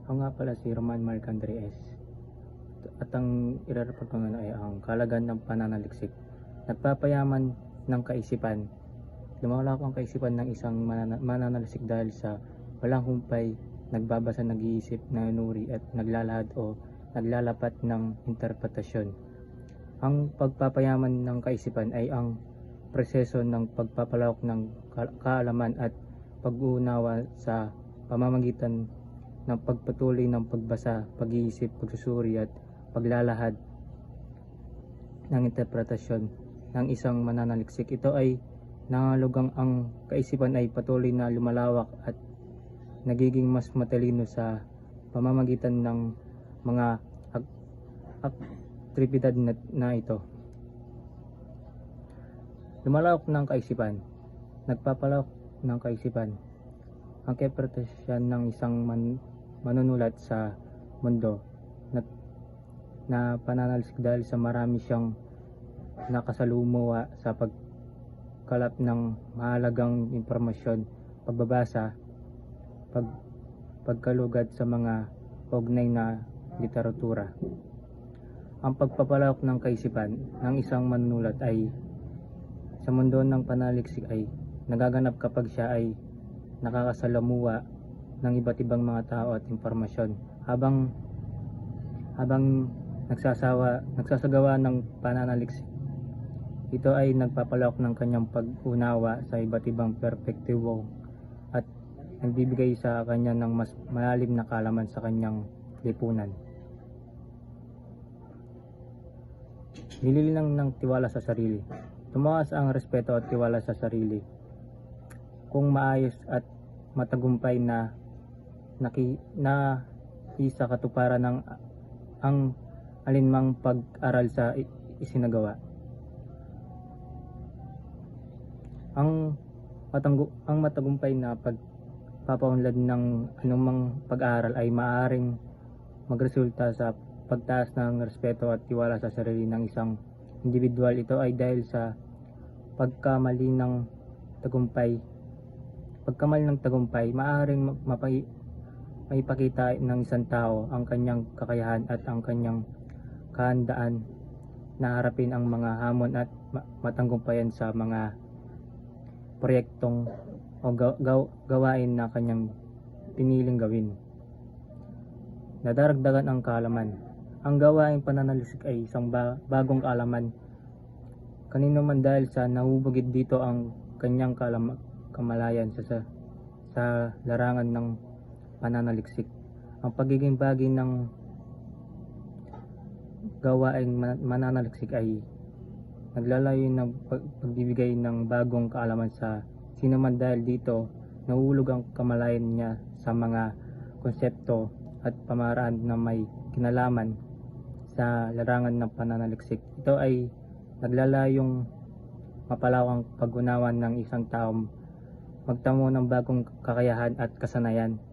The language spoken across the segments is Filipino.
Ako nga pala si Roman Marc Andres at ang irareport ko ngayon ay ang kahalagahan ng pananaliksik. Nagpapayaman ng kaisipan. Lumalawak ang kaisipan ng isang mananaliksik dahil sa walang humpay, nagbabasa, nag-iisip, nanunuri at naglalahad o naglalapat ng interpretasyon. Ang pagpapayaman ng kaisipan ay ang proseso ng pagpapalawak ng kaalaman at pag-uunawa sa pamamagitan ng pagpatuloy ng pagbasa, pag-iisip, pagsusuri at paglalahad ng interpretasyon ng isang mananaliksik. Ito ay nangalugang ang kaisipan ay patuloy na lumalawak at nagiging mas matalino sa pamamagitan ng mga aktibidad na ito. Lumalawak ng kaisipan. Nagpapalawak ng kaisipan ang interpretasyon ng isang manunulat sa mundo na pananaliksik dahil sa marami siyang nakasalumuha sa pagkalap ng mahalagang impormasyon, pagbabasa, pagkalugad sa mga ugnay na literatura. Ang pagpapalawak ng kaisipan ng isang manunulat ay sa mundo ng pananaliksik ay nagaganap kapag siya ay nakakasalamuha ng iba't ibang mga tao at impormasyon habang nagsasagawa ng pananaliksik. Ito ay nagpapalawak ng kanyang pag-unawa sa iba't ibang perspektibo at nagbibigay sa kanya ng mas malalim na kaalaman sa kanyang lipunan. Nililinang ng tiwala sa sarili. Tumaas ang respeto at tiwala sa sarili. Kung maayos at matagumpay na isa katuparan ng ang alinmang pag-aral sa isinagawa. Ang matagumpay na pagpapaunlad ng anumang pag-aaral ay maaaring magresulta sa pagtaas ng respeto at tiwala sa sarili ng isang individual. Ito ay dahil sa pagkamali ng tagumpay, maaaring maipakita ng isang tao ang kanyang kakayahan at ang kanyang kahandaan na harapin ang mga hamon at matanggumpayan sa mga proyektong o gawain na kanyang piniling gawin. Nadaragdagan ang kaalaman. Ang gawaing pananaliksik ay isang bagong kaalaman. Kanino man dahil sa nahubugid dito ang kanyang kamalayan sa larangan ng pananaliksik. Ang pagiging bagay ng gawaing mananaliksik ay naglalayo ng pagbibigay ng bagong kaalaman sa sinuman dahil dito nahuhulog ang kamalayan niya sa mga konsepto at pamaraan na may kinalaman sa larangan ng pananaliksik. Ito ay naglalayong mapalawang pag-unawa ng isang tao magtamo ng bagong kakayahan at kasanayan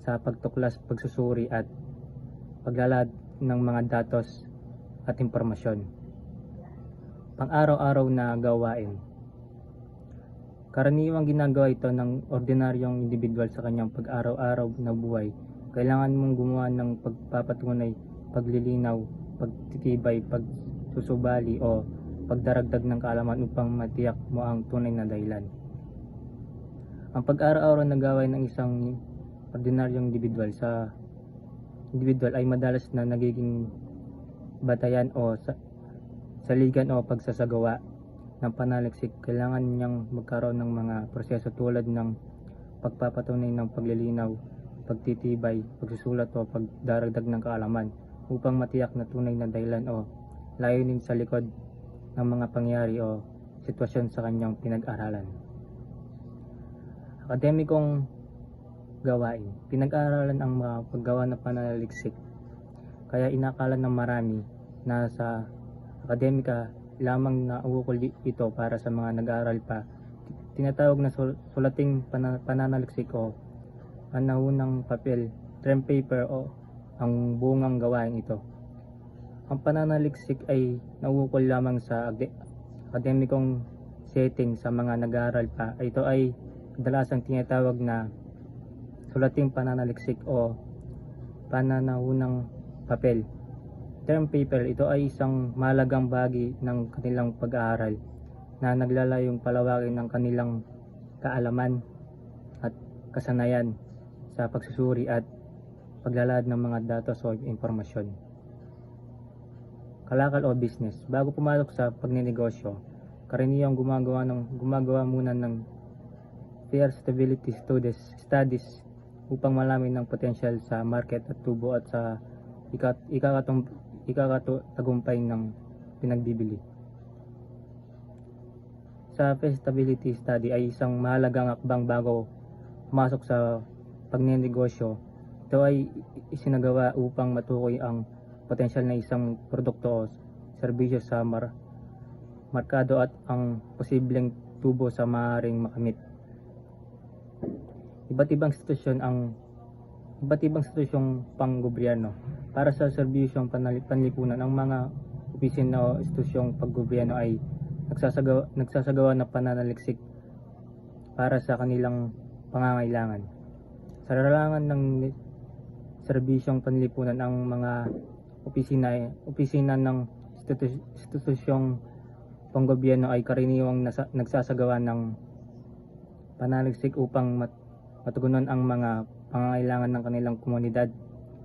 sa pagtuklas, pagsusuri at paglalahad ng mga datos at impormasyon. Pang-araw-araw na gawain. Karaniwang ginagawa ito ng ordinaryong individual sa kanyang pag-araw-araw na buhay. Kailangan mong gumawa ng pagpapatunay, paglilinaw, pagtitibay, pagsusubali o pagdaragdag ng kaalaman upang matiyak mo ang tunay na dahilan. Ang pag-araw-araw na gawain ng isang ordinaryong individual ay madalas na nagiging batayan o saligan o pagsasagawa ng pananaliksik. Kailangan niyang magkaroon ng mga proseso tulad ng pagpapatunay ng paglilinaw, pagtitibay, pagsusulat o pagdaragdag ng kaalaman upang matiyak na tunay na dahilan o layunin sa likod ng mga pangyayari o sitwasyon sa kanyang pinag-aralan. Akademikong gawain. Pinag-aaralan ang mga paggawa ng pananaliksik. Kaya inakala ng marami na sa akademika lamang na ukol ito para sa mga nag-aaral pa. Tinatawag na sulating pananaliksik o panahunang papel, term paper o ang bungang gawain ito. Ang pananaliksik ay naukol lamang sa akademikong setting sa mga nag-aaral pa. Ito ay kadalasang tinatawag na sulating pananaliksik o pananahunang papel. Term paper, ito ay isang mahalagang bahagi ng kanilang pag-aaral na naglalayong palawakin ng kanilang kaalaman at kasanayan sa pagsusuri at paglalahad ng mga datos o impormasyon. Kalakal o business. Bago pumasok sa pagninegosyo, karaniwang gumagawa muna ng feasibility studies upang malaman ng potensyal sa market at tubo at sa ikakatagumpay ng pinagbibili. Sa feasibility study ay isang mahalagang akbang bago pumasok sa pagninegosyo. Ito ay isinagawa upang matukoy ang potensyal na isang produkto o serbisyo sa merkado at ang posibleng tubo sa maaaring makamit. Iba't ibang institusyong panggobyerno. Para sa serbisyong panlipunan, ang mga opisina o institusyong panggobyerno ay nagsasagawa ng pananaliksik para sa kanilang pangangailangan. Sa larangan ng serbisyong panlipunan, ang mga opisina ng institusyong panggobyerno ay karaniwang nagsasagawa ng pananaliksik upang matugunan ang mga pangangailangan ng kanilang komunidad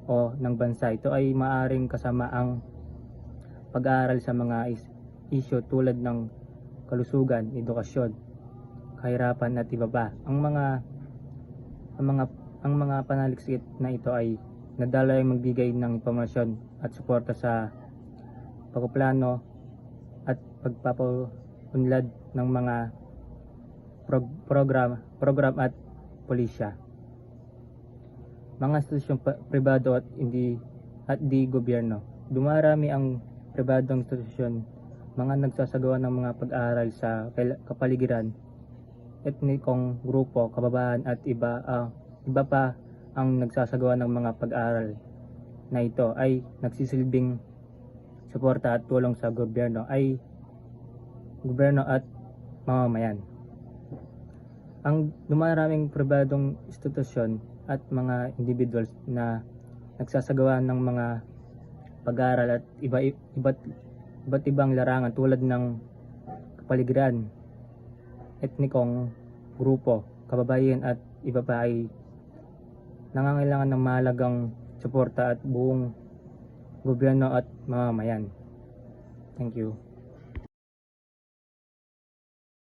o ng bansa. Ito ay maaaring kasama ang pag-aaral sa mga isyu tulad ng kalusugan, edukasyon, kahirapan at iba pa. Ang mga panaliksik na ito ay nadalay magbigay ng impormasyon at suporta sa pagpaplano at pagpapaunlad ng mga program at pulisya. Mga institusyong pribado at di gobyerno. Dumarami ang pribadong institusyon, mga nagsasagawa ng mga pag-aaral sa kapaligiran, etnikong grupo, kababayan at iba pa ang nagsasagawa ng mga pag-aaral na ito ay nagsisilbing suporta at tulong sa gobyerno at mamamayan. Ang dumaraming pribadong institusyon at mga individuals na nagsasagawa ng mga pag-aaral at iba't ibang larangan tulad ng kapaligiran, etnikong grupo, kababayan at iba pa ay nangangailangan ng mahalagang suporta at buong gobyerno at mamamayan. Thank you.